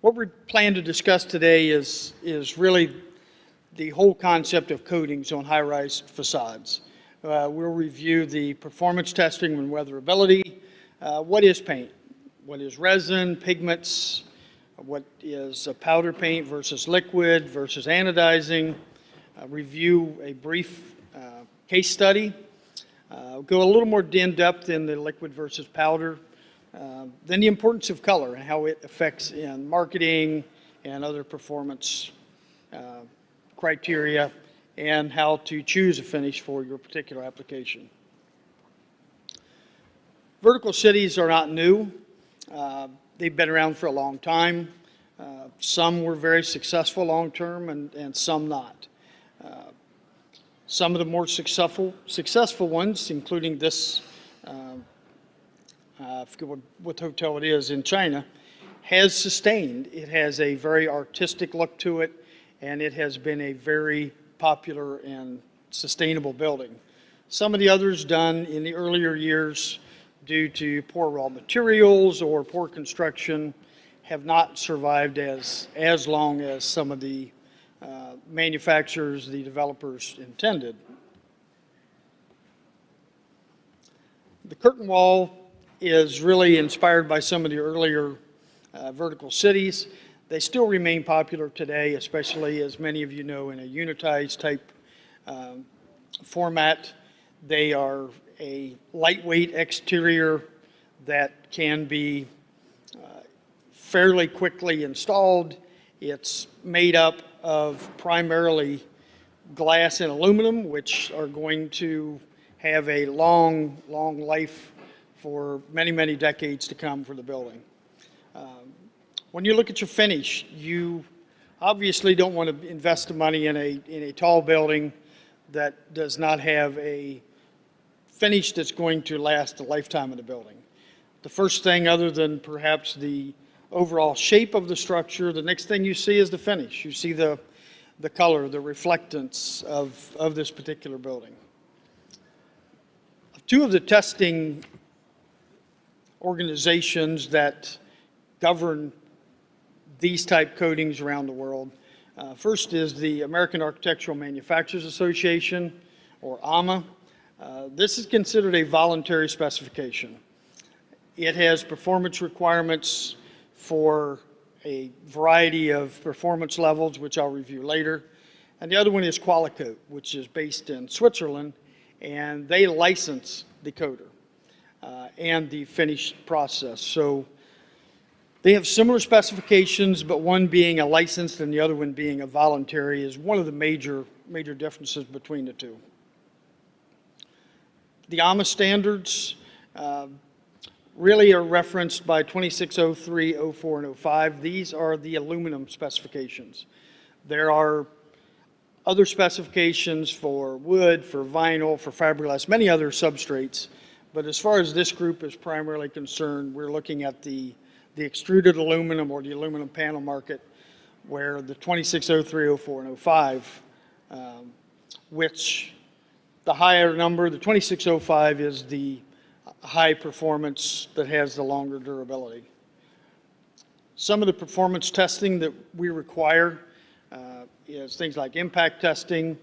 What we plan to discuss today is really the whole concept of coatings on high-rise facades. We'll review the performance testing and weatherability. What is paint? What is resin, pigments? What is a powder paint versus liquid versus anodizing? Review a brief case study. Go a little more in depth in the liquid versus powder. Then the importance of color and how it affects in marketing and other performance criteria, and how to choose a finish for your particular application. Vertical cities are not new. They've been around for a long time. Some were very successful long term and some not. Some of the more successful ones, including this, I forget what hotel it is in China, has sustained. It has a very artistic look to it, and it has been a very popular and sustainable building. Some of the others done in the earlier years due to poor raw materials or poor construction have not survived as long as some of the manufacturers, the developers intended. The curtain wall is really inspired by some of the earlier vertical cities. They still remain popular today, especially, as many of you know, in a unitized type format. They are a lightweight exterior that can be fairly quickly installed. It's made up of primarily glass and aluminum, which are going to have a long life for many, many decades to come for the building. When you look at your finish, you obviously don't want to invest the money in a tall building that does not have a finish that's going to last the lifetime of the building. The first thing, other than perhaps the overall shape of the structure, the next thing you see is the finish. You see the color, the reflectance of this particular building. Two of the testing organizations that govern these type coatings around the world. First is the American Architectural Manufacturers Association, or AAMA. This is considered a voluntary specification. It has performance requirements for a variety of performance levels, which I'll review later. And the other one is Qualicoat, which is based in Switzerland, and they license the coater and the finish process. So they have similar specifications, but one being a licensed and the other one being a voluntary is one of the major differences between the two. The AAMA standards really are referenced by 2603, 04, and 05. These are the aluminum specifications. There are other specifications for wood, for vinyl, for fiberglass, many other substrates. But as far as this group is primarily concerned, we're looking at the extruded aluminum or the aluminum panel market, where the 2603, 04, and 05, which the higher number, the 2605 is the high performance that has the longer durability. Some of the performance testing that we require is things like impact testing,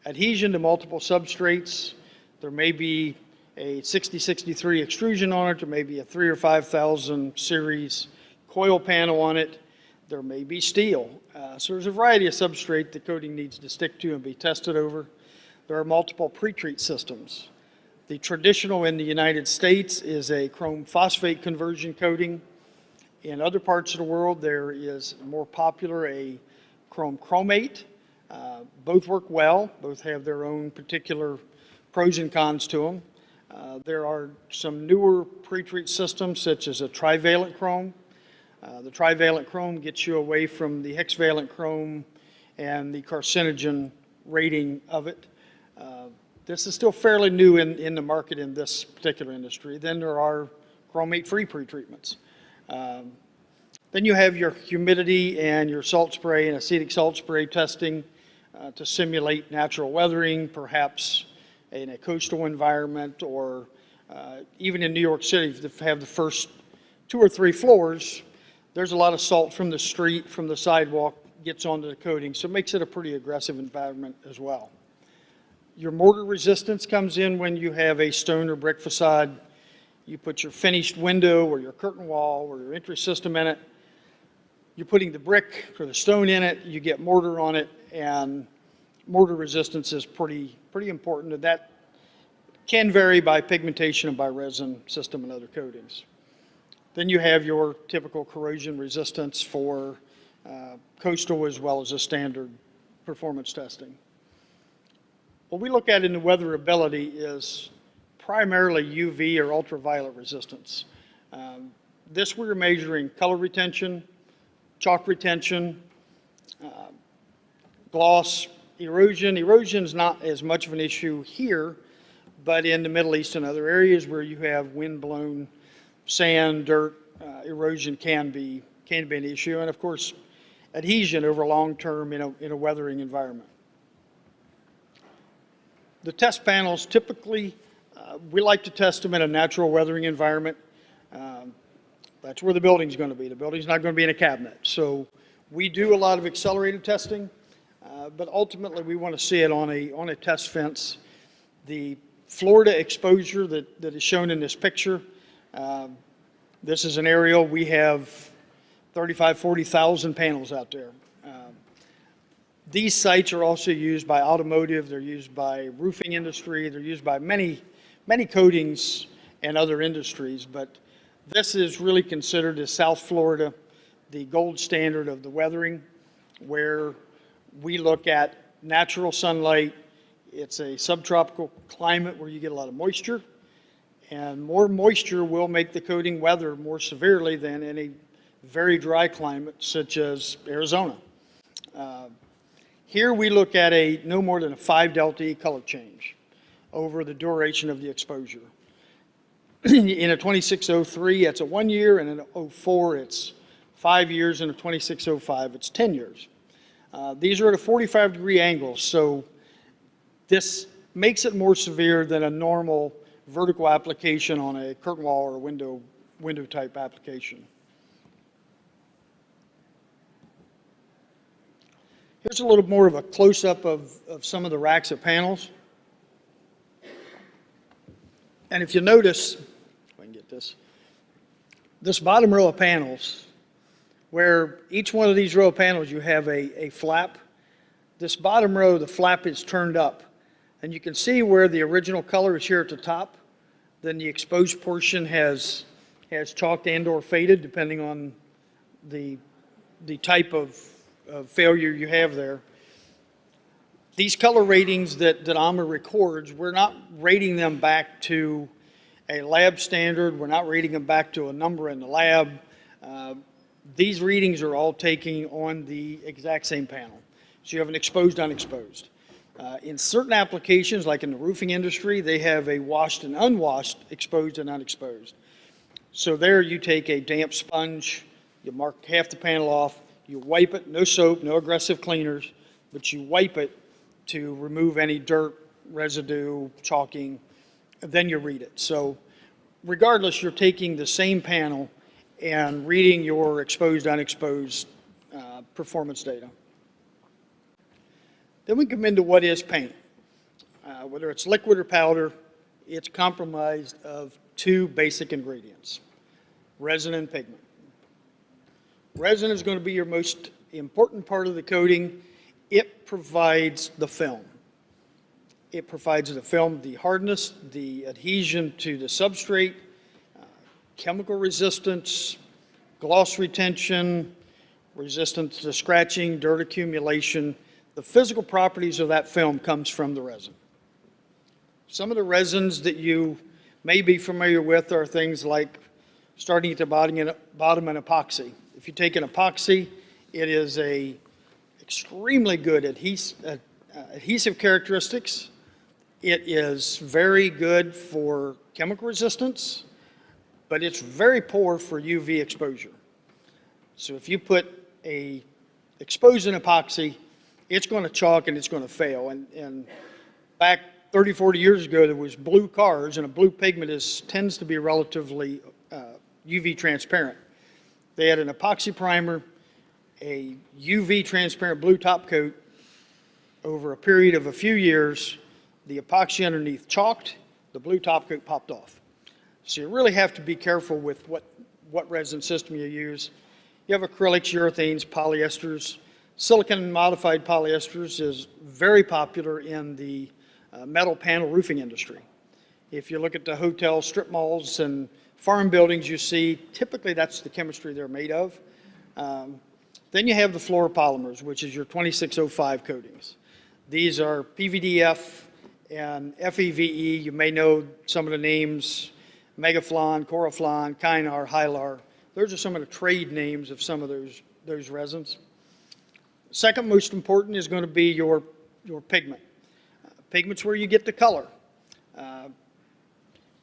adhesion to multiple substrates. There may be a 6063 extrusion on it, there may be a 3,000 or 5,000 series coil panel on it, there may be steel. So there's a variety of substrate the coating needs to stick to and be tested over. There are multiple pre-treat systems. The traditional in the United States is a chrome phosphate conversion coating. In other parts of the world, there is more popular a chrome chromate. Both work well. Both have their own particular pros and cons to them. There are some newer pre-treat systems, such as a trivalent chrome. The trivalent chrome gets you away from the hexavalent chrome and the carcinogen rating of it. This is still fairly new in the market in this particular industry. Then there are chromate-free pretreatments. Then you have your humidity and your salt spray and acetic salt spray testing to simulate natural weathering, perhaps in a coastal environment, or even in New York City, if you have the first 2 or 3 floors, There's a lot of salt from the street, from the sidewalk, gets onto the coating, so it makes it a pretty aggressive environment as well. Your mortar resistance comes in when you have a stone or brick facade. You put your finished window or your curtain wall or your entry system in it. You're putting the brick or the stone in it, you get mortar on it, and mortar resistance is pretty important, and that can vary by pigmentation and by resin system and other coatings. Then you have your typical corrosion resistance for coastal as well as a standard performance testing. What we look at in the weatherability is primarily UV or ultraviolet resistance. This we're measuring color retention, chalk retention, gloss, erosion. Erosion is not as much of an issue here, but in the Middle East and other areas where you have wind-blown sand, dirt, erosion can be an issue. And of course, adhesion over long term in a weathering environment. The test panels, typically, we like to test them in a natural weathering environment. That's where the building's going to be. The building's not going to be in a cabinet. So we do a lot of accelerated testing, but ultimately we want to see it on a test fence. The Florida exposure that is shown in this picture, this is an aerial. We have 40,000 panels out there. These sites are also used by automotive, they're used by roofing industry, they're used by many coatings and other industries, but this is really considered as South Florida, the gold standard of the weathering, where we look at natural sunlight. It's a subtropical climate where you get a lot of moisture, and more moisture will make the coating weather more severely than in a very dry climate such as Arizona. Here we look at no more than a 5 delta E color change over the duration of the exposure. In a 2603, it's a 1 year, and in a 04, it's 5 years, and a 2605, it's 10 years. These are at a 45-degree angle, so this makes it more severe than a normal vertical application on a curtain wall or a window type application. Here's a little more of a close-up of some of the racks of panels. And if you notice, if I can get this bottom row of panels, where each one of these row of panels you have a flap. This bottom row, the flap is turned up. And you can see where the original color is here at the top. Then the exposed portion has chalked and or faded depending on the type of failure you have there. These color ratings that AAMA records, we're not rating them back to a lab standard. We're not rating them back to a number in the lab. These readings are all taking on the exact same panel. So you have an exposed, unexposed. In certain applications, like in the roofing industry, they have a washed and unwashed, exposed and unexposed. So there you take a damp sponge, you mark half the panel off, you wipe it, no soap, no aggressive cleaners, but you wipe it to remove any dirt, residue, chalking, and then you read it. So regardless, you're taking the same panel and reading your exposed, unexposed performance data. Then we come into what is paint. Whether it's liquid or powder, it's comprised of two basic ingredients, resin and pigment. Resin is going to be your most important part of the coating. It provides the film. It provides the film, the hardness, the adhesion to the substrate, chemical resistance, gloss retention, resistance to scratching, dirt accumulation. The physical properties of that film comes from the resin. Some of the resins that you may be familiar with are things like, starting at the bottom, an epoxy. If you take an epoxy, it is a extremely good adhesive characteristics. It is very good for chemical resistance, but it's very poor for UV exposure. So if you put expose an epoxy, it's going to chalk and it's going to fail. And back 30, 40 years ago, there was blue cars, and a blue pigment tends to be relatively UV transparent. They add an epoxy primer, a UV transparent blue top coat. Over a period of a few years, the epoxy underneath chalked, the blue top coat popped off. So you really have to be careful with what resin system you use. You have acrylics, urethanes, polyesters. Silicon modified polyesters is very popular in the metal panel roofing industry. If you look at the hotel strip malls and farm buildings, you see typically that's the chemistry they're made of. Then you have the fluoropolymers, which is your 2605 coatings. These are PVDF and FEVE. You may know some of the names: Megaflon, Coroflon, Kynar, Hylar. Those are some of the trade names of some of those resins. Second most important is going to be your pigment. Pigment's where you get the color.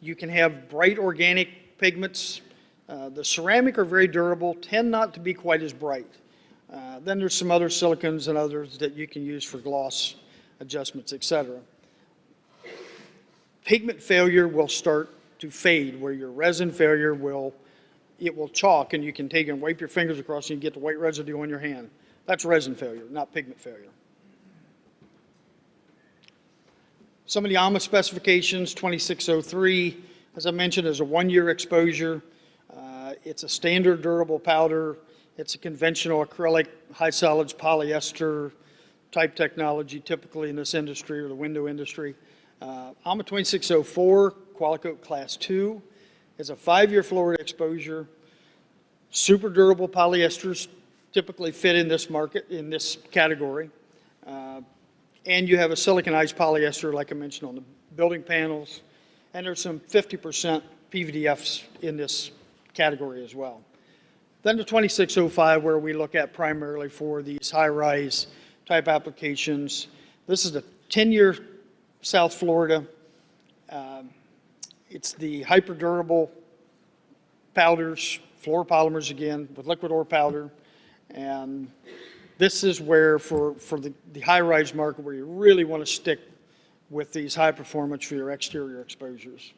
You can have bright organic pigments. The ceramic are very durable, tend not to be quite as bright. Then there's some other silicons and others that you can use for gloss adjustments, etc. Pigment failure will start to fade, where your resin failure will chalk, and you can take and wipe your fingers across and you get the white residue on your hand. That's resin failure, not pigment failure. Some of the AAMA specifications: 2603, as I mentioned, is a 1-year exposure. It's a standard durable powder. It's a conventional acrylic, high solids polyester type technology, typically in this industry or the window industry. AAMA 2604, Qualicoat Class 2, is a 5-year Florida exposure. Super durable polyesters typically fit in this market, in this category. And you have a siliconized polyester, like I mentioned, on the building panels. And there's some 50% PVDFs in this category as well. Then the 2605, where we look at primarily for these high-rise type applications. This is a 10-year South Florida. It's the hyper-durable powders, fluoropolymers again, with liquid or powder. And this is where, for the high-rise market, where you really want to stick with these high performance for your exterior exposures.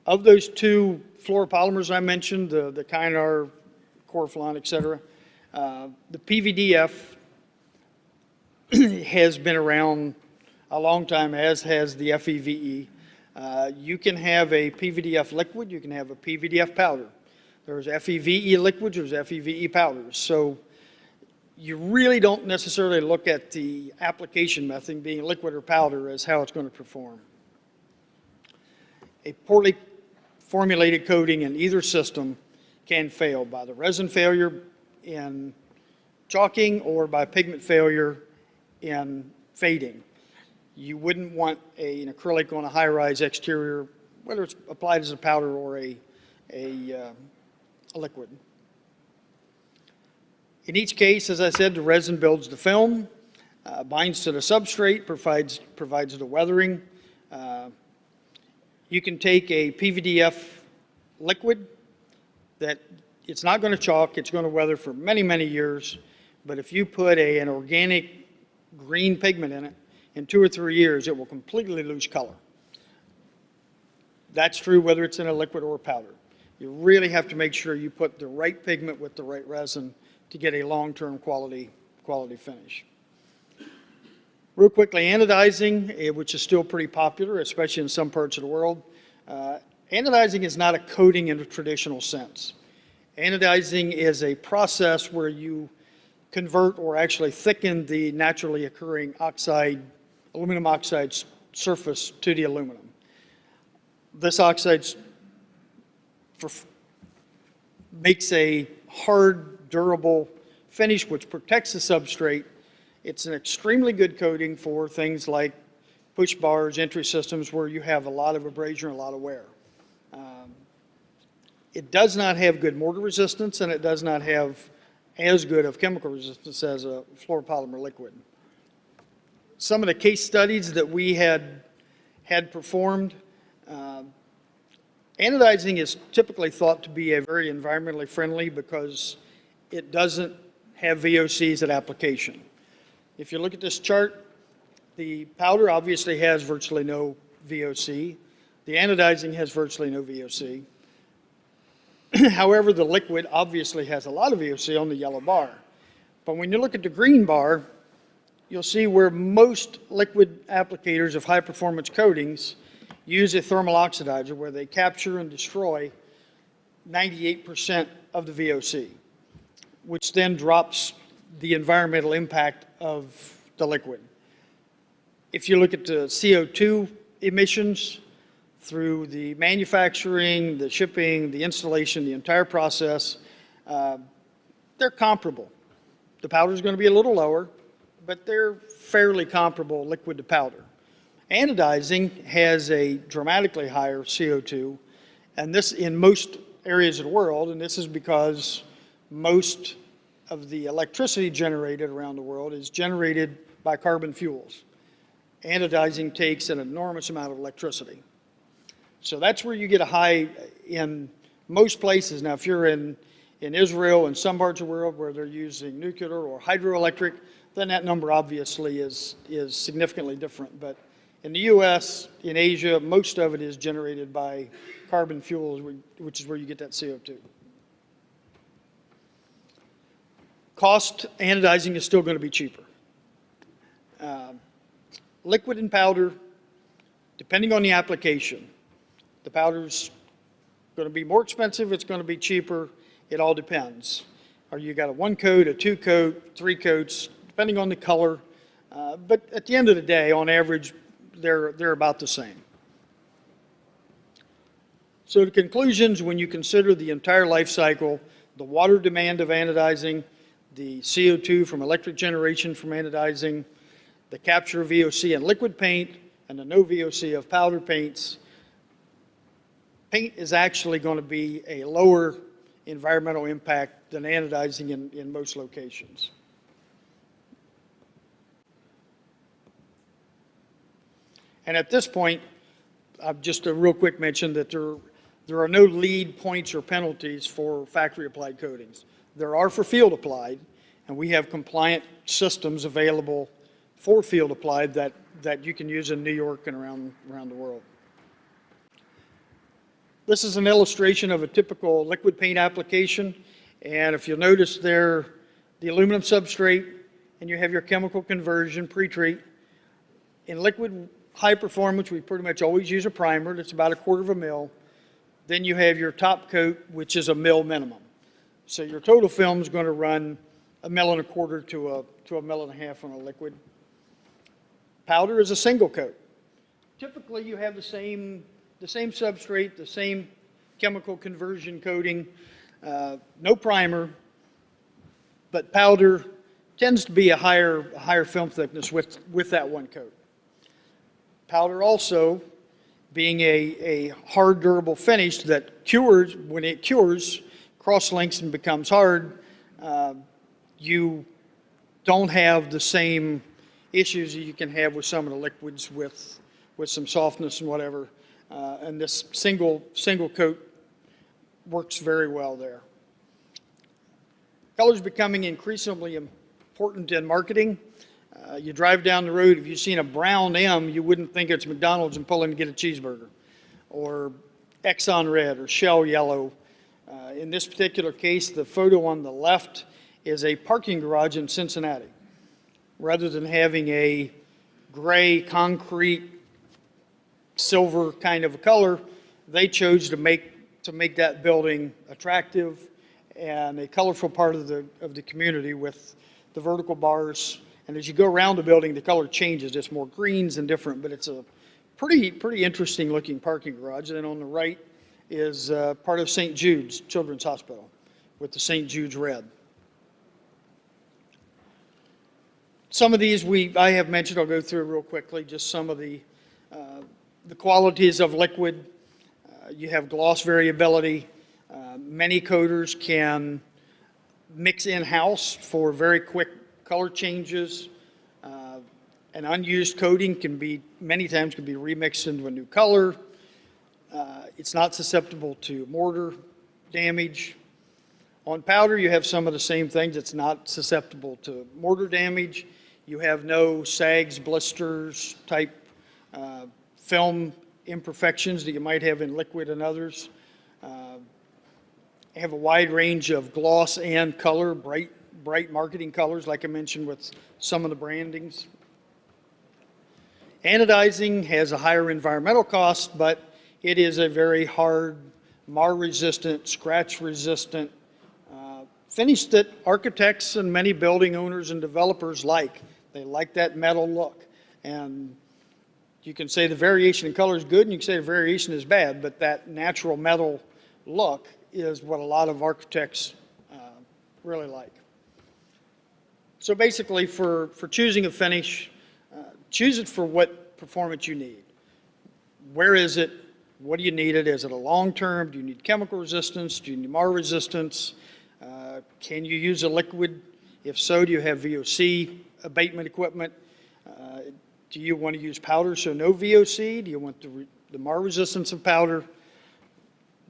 Of those two fluoropolymers I mentioned, the Kynar, Coroflon, et cetera, the PVDF has been around a long time, as has the FEVE. You can have a PVDF liquid, you can have a PVDF powder. There's FEVE liquids, there's FEVE powders. So you really don't necessarily look at the application method, being liquid or powder, as how it's going to perform. A poorly formulated coating in either system can fail by the resin failure in chalking or by pigment failure in fading. You wouldn't want an acrylic on a high-rise exterior, whether it's applied as a powder or a liquid. In each case, as I said, the resin builds the film, binds to the substrate, provides the weathering. You can take a PVDF liquid that it's not going to chalk, it's going to weather for many, many years, but if you put an organic green pigment in it, in 2 or 3 years, it will completely lose color. That's true whether it's in a liquid or a powder. You really have to make sure you put the right pigment with the right resin to get a long-term quality finish. Real quickly, anodizing, which is still pretty popular, especially in some parts of the world. Anodizing is not a coating in a traditional sense. Anodizing is a process where you convert or actually thicken the naturally occurring aluminum oxide surface to the aluminum. This oxide makes a hard, durable finish which protects the substrate. It's an extremely good coating for things like push bars, entry systems, where you have a lot of abrasion, a lot of wear. It does not have good mortar resistance, and it does not have as good of chemical resistance as a fluoropolymer liquid. Some of the case studies that we had performed, anodizing is typically thought to be a very environmentally friendly because it doesn't have VOCs at application. If you look at this chart, the powder obviously has virtually no VOC. The anodizing has virtually no VOC. However, the liquid obviously has a lot of VOC on the yellow bar. But when you look at the green bar, you'll see where most liquid applicators of high-performance coatings use a thermal oxidizer where they capture and destroy 98% of the VOC, which then drops the environmental impact of the liquid. If you look at the CO2 emissions through the manufacturing, the shipping, the installation, the entire process, they're comparable. The powder is going to be a little lower, but they're fairly comparable liquid to powder. Anodizing has a dramatically higher CO2, and this in most areas of the world, and this is because most of the electricity generated around the world is generated by carbon fuels. Anodizing takes an enormous amount of electricity. So that's where you get a high in most places. Now, if you're in Israel and some parts of the world where they're using nuclear or hydroelectric, then that number obviously is significantly different. But in the US, in Asia, most of it is generated by carbon fuels, which is where you get that CO2. Cost, anodizing is still going to be cheaper. Liquid and powder, depending on the application, the powder's going to be more expensive, it's going to be cheaper, it all depends. Or you got a 1 coat, a 2 coat, 3 coats, depending on the color. But at the end of the day, on average, they're about the same. So the conclusions, when you consider the entire life cycle, the water demand of anodizing, the CO2 from electric generation from anodizing, the capture of VOC in liquid paint, and the no VOC of powder paints, paint is actually going to be a lower environmental impact than anodizing in most locations. And at this point, just a real quick mention that there are no lead points or penalties for factory applied coatings. There are for field applied, and we have compliant systems available for field applied that you can use in New York and around the world. This is an illustration of a typical liquid paint application, and if you'll notice there, the aluminum substrate, and you have your chemical conversion pre-treat. In liquid high performance, we pretty much always use a primer that's about 1/4 mil. Then you have your top coat, which is 1 mil minimum. So your total film is going to run 1.25 mil to 1.5 mil on a liquid. Powder is a single coat. Typically, you have the same substrate, the same chemical conversion coating, no primer, but powder tends to be a higher film thickness with that 1 coat. Powder also being a hard, durable finish that cures, when it cures, cross-links and becomes hard, you don't have the same issues you can have with some of the liquids with some softness and whatever. And this single coat works very well there. Color's becoming increasingly important in marketing. You drive down the road, if you've seen a brown M, you wouldn't think it's McDonald's and pull in to get a cheeseburger. Or Exxon red or Shell yellow. In this particular case, the photo on the left is a parking garage in Cincinnati. Rather than having a gray concrete silver kind of a color, they chose to make that building attractive and a colorful part of the community with the vertical bars. And as you go around the building, the color changes. It's more greens and different, but it's a pretty interesting looking parking garage. And then on the right is part of St. Jude's Children's Hospital with the St. Jude's red. Some of these I have mentioned, I'll go through real quickly, just some of the qualities of liquid. You have gloss variability. Many coaters can mix in-house for very quick color changes. An unused coating many times can be remixed into a new color. It's not susceptible to mortar damage. On powder, you have some of the same things. It's not susceptible to mortar damage. You have no sags, blisters type film imperfections that you might have in liquid and others. have a wide range of gloss and color, bright marketing colors, like I mentioned with some of the brandings. Anodizing has a higher environmental cost, but it is a very hard, mar-resistant, scratch-resistant finish that architects and many building owners and developers like. They like that metal look. And you can say the variation in color is good, and you can say the variation is bad, but that natural metal look is what a lot of architects really like. So basically, for choosing a finish, choose it for what performance you need. Where is it? What do you need it? Is it a long-term? Do you need chemical resistance? Do you need mar resistance? Can you use a liquid? If so, do you have VOC abatement equipment? Do you want to use powder, so no VOC? Do you want the mar resistance of powder?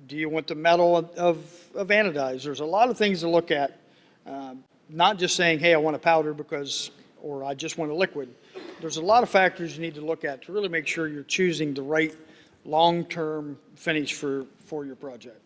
Do you want the metal of anodized? There's a lot of things to look at, not just saying, hey, I want a powder or I just want a liquid. There's a lot of factors you need to look at to really make sure you're choosing the right long-term finish for your project.